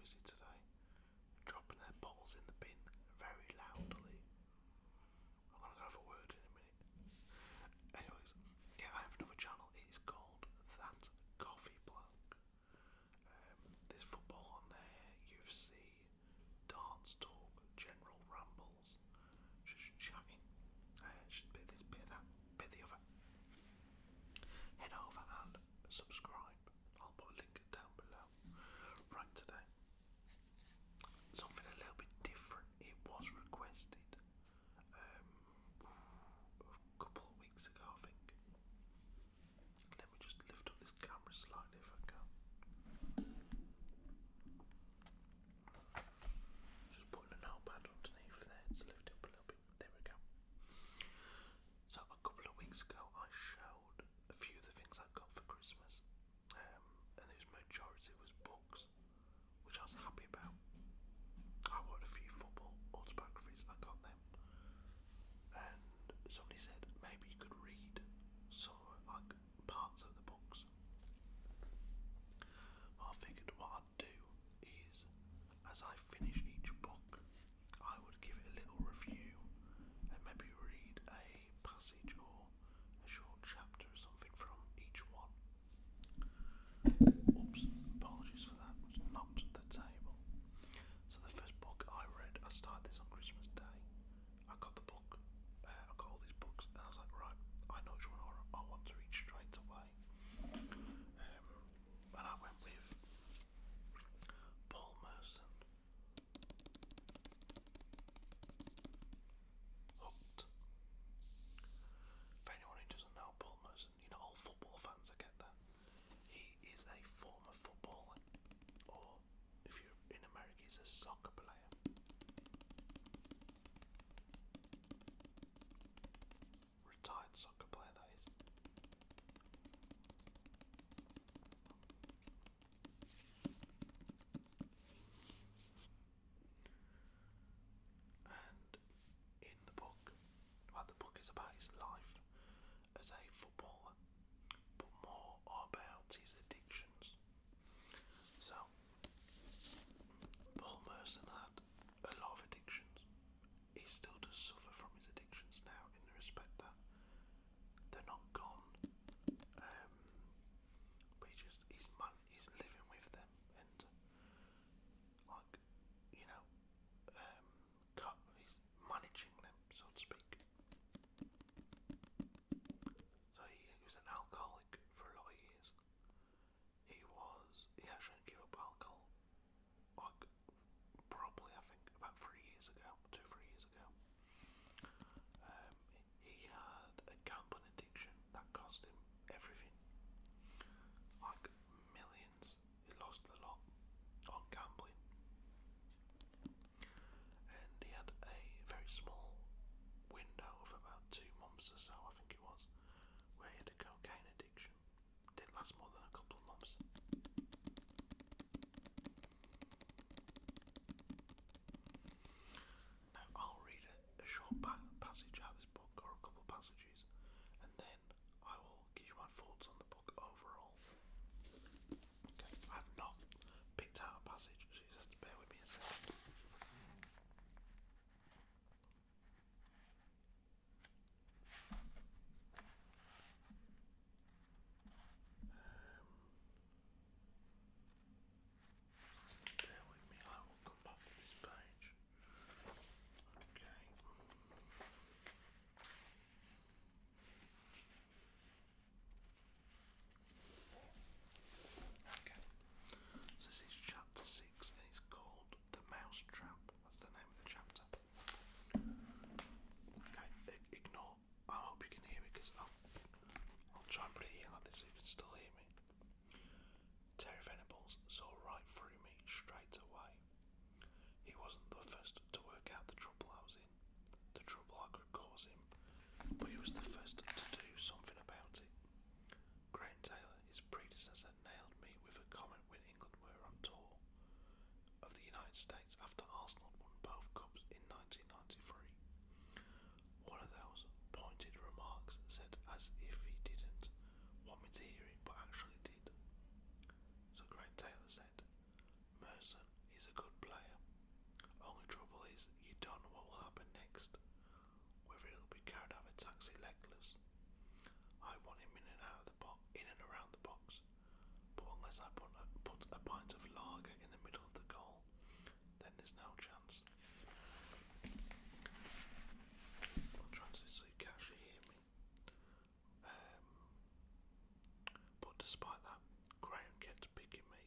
noisy today, dropping their bottles in the bin very loudly. I'm gonna go have a word in a minute. Anyways, yeah, I have another channel. It is called That Coffee Bloke. There's football on there, UFC, darts talk, general rambles, just chatting. Just bit of this, bit of that, bit of the other. Head over and subscribe. I'll put a link down below. Right, today unless I put a pint of lager in the middle of the goal, then there's no chance. I'm trying to so you can actually hear me. But despite that, Graham kept picking me.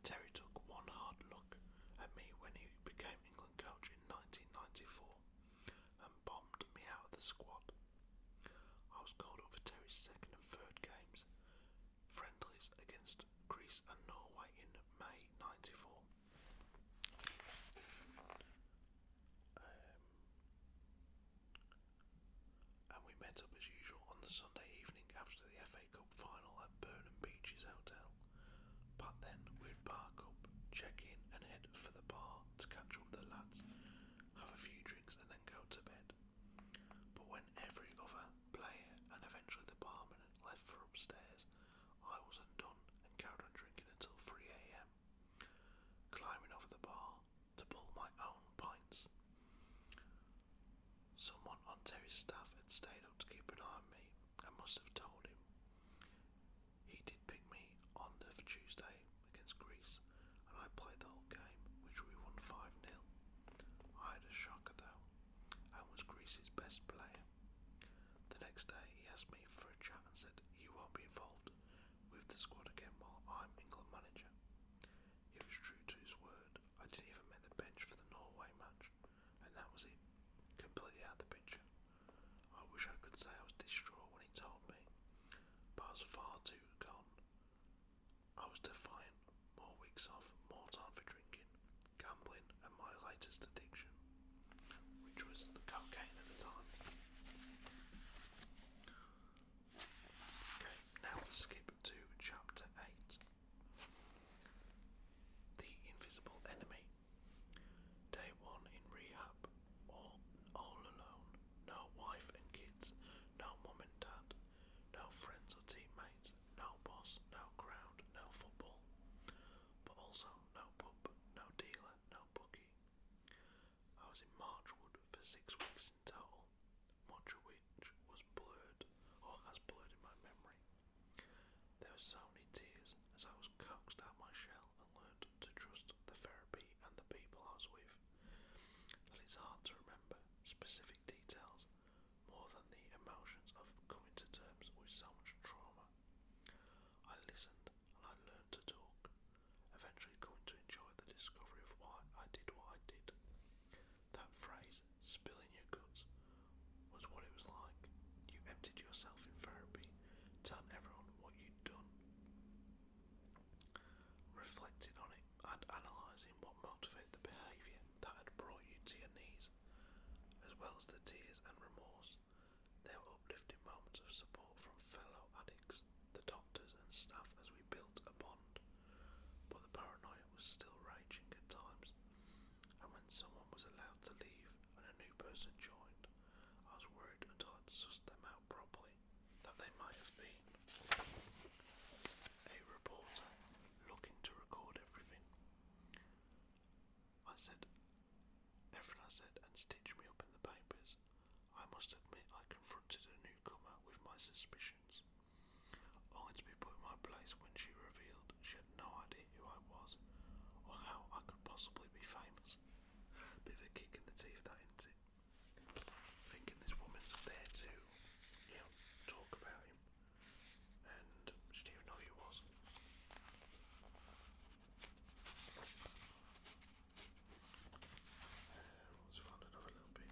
Terry took one hard look at me when he became England coach in 1994 and bombed me out of the squad. I was called up for Terry's second and third games, friendlies against Greece and Norway in May '94. And we met up as usual on the Sunday evening after the FA Cup final at Burnham Beach's Hotel. But then we'd park up, check in and head for the bar to catch up with the lads, have a few drinks and then go to bed. But when every other player and eventually the barman left for upstairs, I wasn't done and carried on drinking until 3 a.m, climbing over the bar to pull my own pints. Someone on Terry's staff had stayed up to keep an eye on me and must have told him. He did pick me on the Tuesday against Greece, and I played the whole game, which we won 5-0. I had a shocker though, and was Greece's best player. The next day he asked me for a chat and said, "You won't be involved with the squad again while I'm England manager." He was true to his word. I didn't even make the bench for the Norway match, and that was it, completely out of the picture. I wish I could say I was distraught when he told me, but I was far too gone. I was defiant, more weeks off, more time for drinking, gambling, and my latest addiction, which was the cocaine at the time. Okay, now we skip to chapter 8. The Invisible Enemy. Day 1 in rehab. All alone. No wife and kids. No mum and dad. No friends or teammates. No boss. No ground. No football. But also no pub. No dealer. No bookie. I was in Marchwood for 6 weeks in total, much of which was blurred or has blurred in my memory. There were so many tears as I was coaxed out my shell and learned to trust the therapy and the people I was with, that it's hard to remember specific details more than the emotions of coming to terms with so much trauma. I listened and I learned to talk, eventually coming to enjoy the discovery of why I did what I did. That phrase, spilling your guts, was what it was like. You emptied yourself in therapy, telling everyone what you'd done. Reflecting on it and analysing what motivated the behaviour that had brought you to your knees, as well as the tears and remorse. There were uplifting moments of support from fellow addicts, the doctors and staff as we built a bond, but the paranoia was still raging at times, and when someone was allowed to leave and a new person joined, I was worried until I'd sussed them out properly that they might have been a reporter looking to record everything. I said everything I said and stitched me up in the papers. I must admit I confronted a newcomer with my suspicions, only to be put in my place when she revealed she had no idea who I was or how I could possibly be famous. Bit of a kick in the teeth, that, isn't it? Thinking this woman's there to, talk about him, and she didn't even know who he was. Let's find another little bit.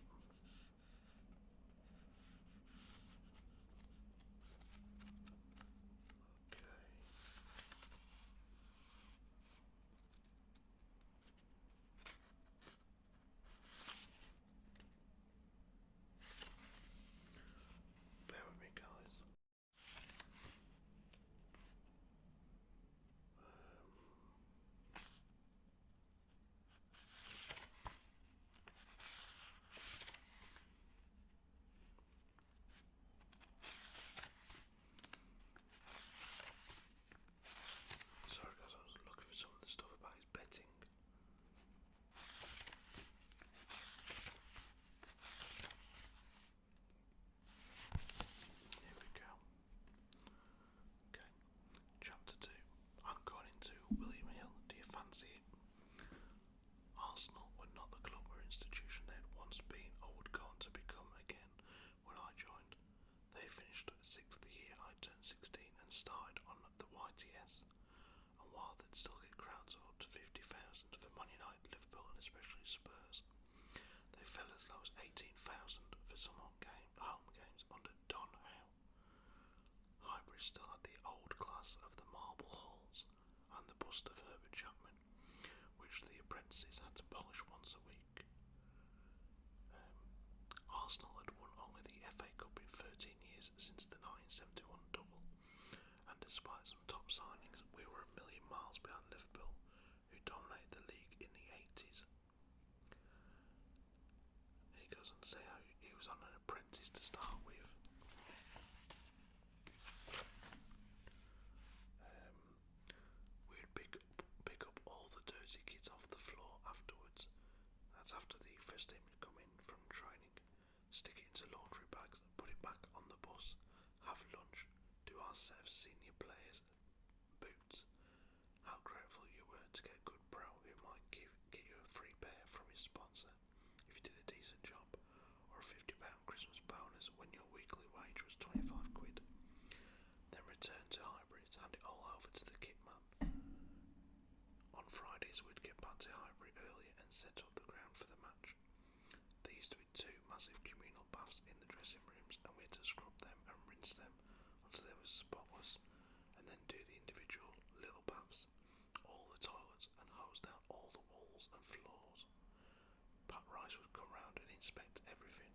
still had the old class of the marble halls and the bust of Herbert Chapman, which the apprentices had to polish once a week. Arsenal had won only the FA Cup in 13 years since the 1971 double, and despite some top signings, we were a million miles behind Liverpool, who dominated the league in the 80s. And he goes on to say how he was on an apprentice to start with. We'd pick up all the dirty kids off the floor afterwards. That's after the first team had come in from training. Stick it into laundry bags, put it back on the bus, have lunch, do our set of senior players' boots. How grateful you were to get a good pro who might get you a free pair from his sponsor if you did a decent job, or a £50 Christmas bonus when your weekly wage was 25 quid. Then return to Highbury to hand it all over to the kit man. On Fridays we'd get back to Highbury earlier and set up the ground for the match. There used to be 2 massive communal baths in the dressing rooms, and we had to scrub them and rinse them until they were spotless, and then do the individual little baths, all the toilets, and hose down all the walls and floors. Pat Rice would come round and inspect everything,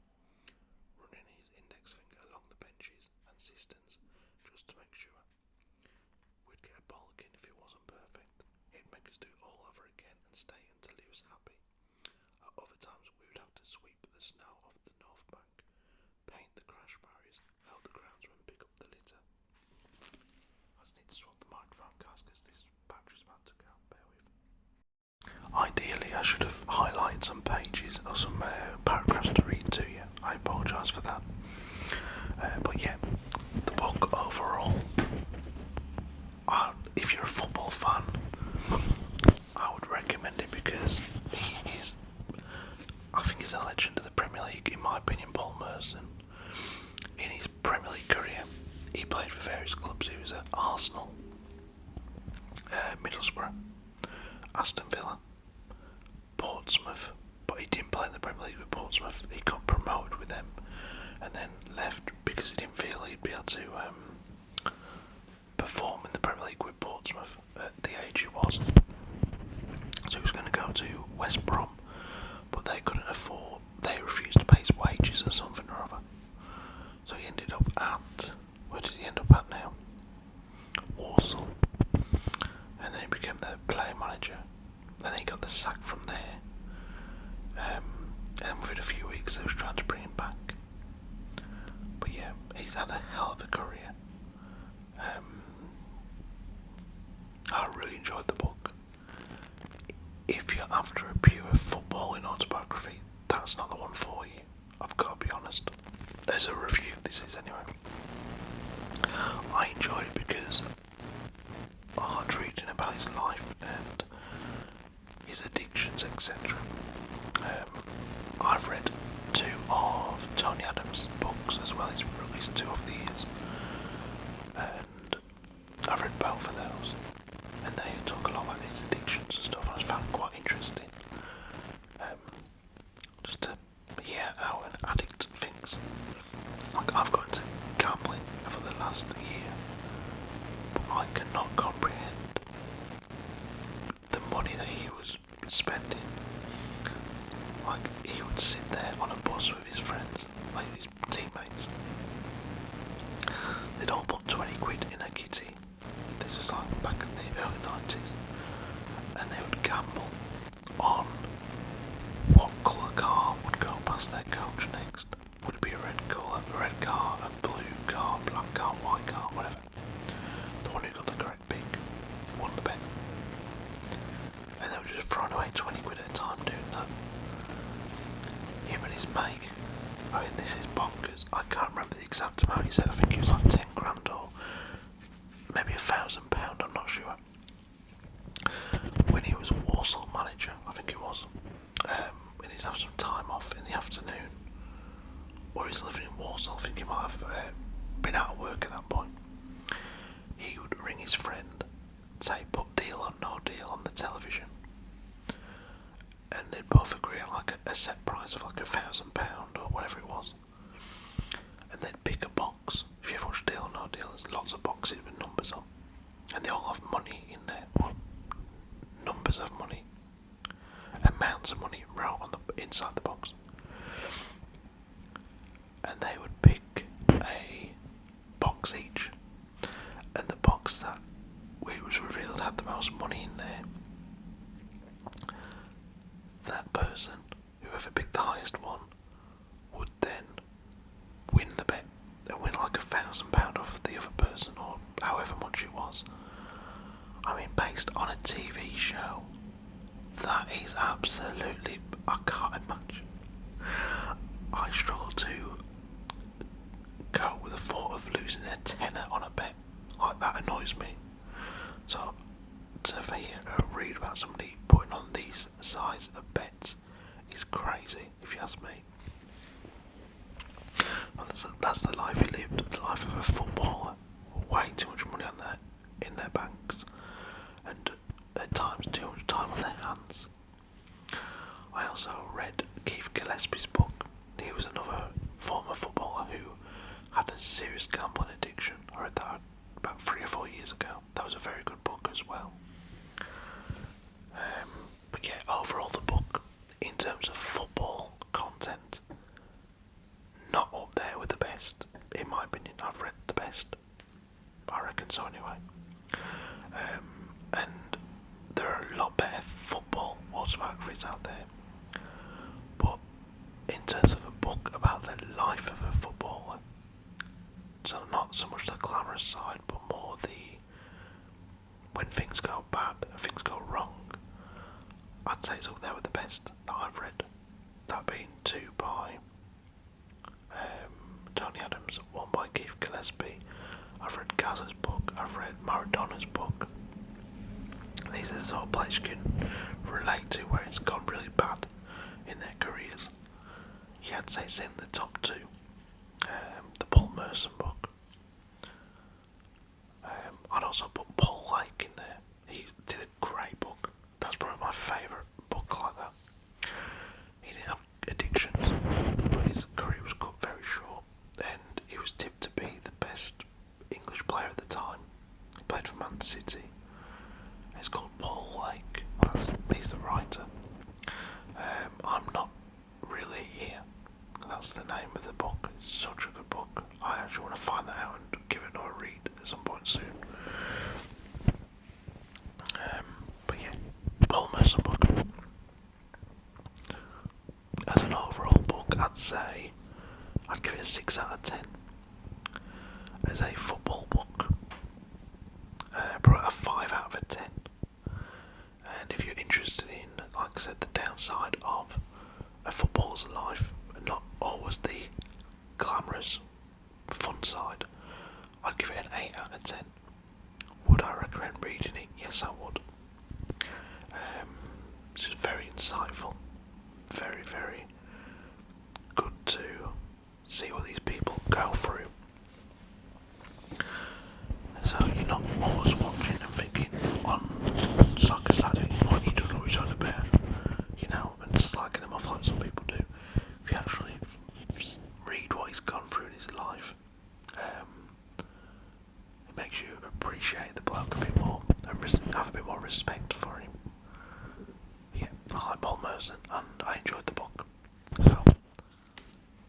running his index finger along the benches and cisterns just to make sure. We'd get a bollocking if it wasn't perfect. He'd make us do it all over again and stay until he was happy. At other times we would have to sweep the snow off the north bank, paint the crash barriers, help the groundsman pick up the litter. I just need to swap the microphone, guys, because this battery's about to go. Bear with. Ideally, I should have highlighted some pages or some paragraphs to read to you. I apologise for that. But yeah, the book overall, if you're a football fan, I would recommend it because he is, I think he's a legend of the Premier League, in my opinion, Paul Merson. In his Premier League career, he played for various clubs. He was at Arsenal, Middlesbrough, Aston Villa, Portsmouth, but he didn't play in the Premier League with Portsmouth. He got promoted with them and then left because he didn't feel he'd be able to perform in the Premier League with Portsmouth at the age he was. So he was going to go to West Brom, but they couldn't afford, they refused to pay his wages or something or other. So he ended up at, where did he end up at now? Walsall. And then he became the player manager. And then he got the sack from there. And within a few weeks they was trying to bring him back. But yeah, he's had a hell of a career. I really enjoyed the book. If you're after a pure footballing autobiography, that's not the one for you. I've got to be honest. There's a review, this is anyway. I enjoyed it because I liked reading about his life and his addictions, etc. I've read 2 of Tony Adams' books as well. He's released 2 over the years, and I've read both of those, and they talk a lot about his addictions and stuff, and I found it quite interesting. Just to hear how an addict thinks. Like, I've got into gambling for the last year, but I cannot comprehend the money that he was spending. Like, he would sit there on a bus with his friends, like his teammates. They'd all put 20 quid in a kitty. This was like back in the early 90s. And they would gamble on what colour car would go past their coach next. Would it be a red car, a blue car, black car, white car, whatever. The one who got the correct pick won the bet. And they were just throwing away 20 quid at a time doing that. Him and his mate, I mean, this is bonkers. I can't remember the exact amount he said. I think it was like 10 grand or maybe £1,000, I'm not sure. When he was Walsall manager, I think it was, and he'd have some time off in the afternoon, or he's living in Walsall, I think he might have been out of work at that point. He would ring his friend, say, put deal or no deal on the television, and they'd both agree on like a set price of like £1,000 or whatever it was, and they'd pick a box. If you ever watch Deal or No Deal, there's lots of boxes and they all have money in there, or numbers of money, amounts of money right on the inside the box, and they would pick a box each, and the box that it was revealed had the most money in there, that person, whoever picked the highest one, would then win the bet and win like £1,000 off the other person, or however much it was. I mean, based on a TV show, that is absolutely, I can't imagine. I struggle to cope with the thought of losing a tenner on a bet. Like, that annoys me. So to hear or read about somebody putting on these size of bets is crazy, if you ask me. Well, that's the life he lived, the life of a footballer. Way too much money on in their banks, and at times too much time on their hands. I also read Keith Gillespie's book. He was another former footballer who had a serious gambling addiction. I read that about 3 or 4 years ago. That was a very good book as well. But yeah, overall the book, in terms of football content, not up there with the best, in my opinion. I've read the best, I reckon so anyway. And there are a lot better football autobiographies out there, but in terms of a book about the life of a footballer, so not so much the glamorous side, but more the when things go bad, things go wrong, I'd say it's up there with the best that I've read. That being 2 by Tony Adams, 1 by Keith Gillespie. I've read Gazza's book, I've read Maradona's book. These are the sort of players you can relate to where it's gone really bad in their careers. Yeah, I'd say it's in the top 2. The Paul Merson book. I'd also put Paul Lake in there. He did a great book. That's probably my favourite book like that. He didn't have addictions, but his career was cut very short, and he was tipped to be the best English player at the time. He played for Man City. It's called Paul Lake. He's the writer. I'm Not Really Here. That's the name of the book. It's such a good book. I actually want to find that out and give it another read at some point soon. But yeah, Paul Merson book. As an overall book, I'd say I'd give it a 6 out of 10. As a football book, probably a 5 out of 10. And if you're interested in, like I said, the downside of a footballer's life, and not always the glamorous, fun side, I'd give it an 8 out of 10. Would I recommend reading it? Yes, I would. It's just very insightful, very, very good to see what these people go through. So you're not always watching and thinking on Soccer Saturday, what are you doing, what he's on about, you know, and slagging him off like some people do. If you actually read what he's gone through in his life, it makes you appreciate the bloke a bit more and have a bit more respect for him. Yeah, I like Paul Merson and I enjoyed the book. So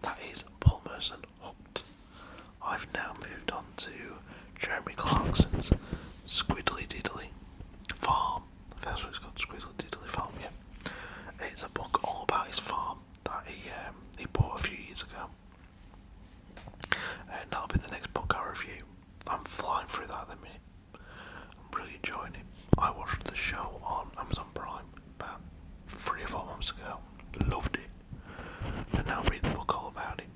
that is Paul Merson Hooked. I've now moved on to Jeremy Clarkson's Squiddly Diddly Farm. That's what it's called, Squiddly Diddly Farm, yeah. It's a book all about his farm that he bought a few years ago. And that'll be the next book I review. I'm flying through that at the minute. I'm really enjoying it. I watched the show on Amazon Prime about 3 or 4 months ago. Loved it. And now I'm reading the book all about it.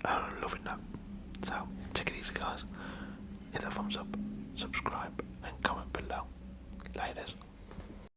And I'm loving that. So, take it easy guys. Hit that thumbs up.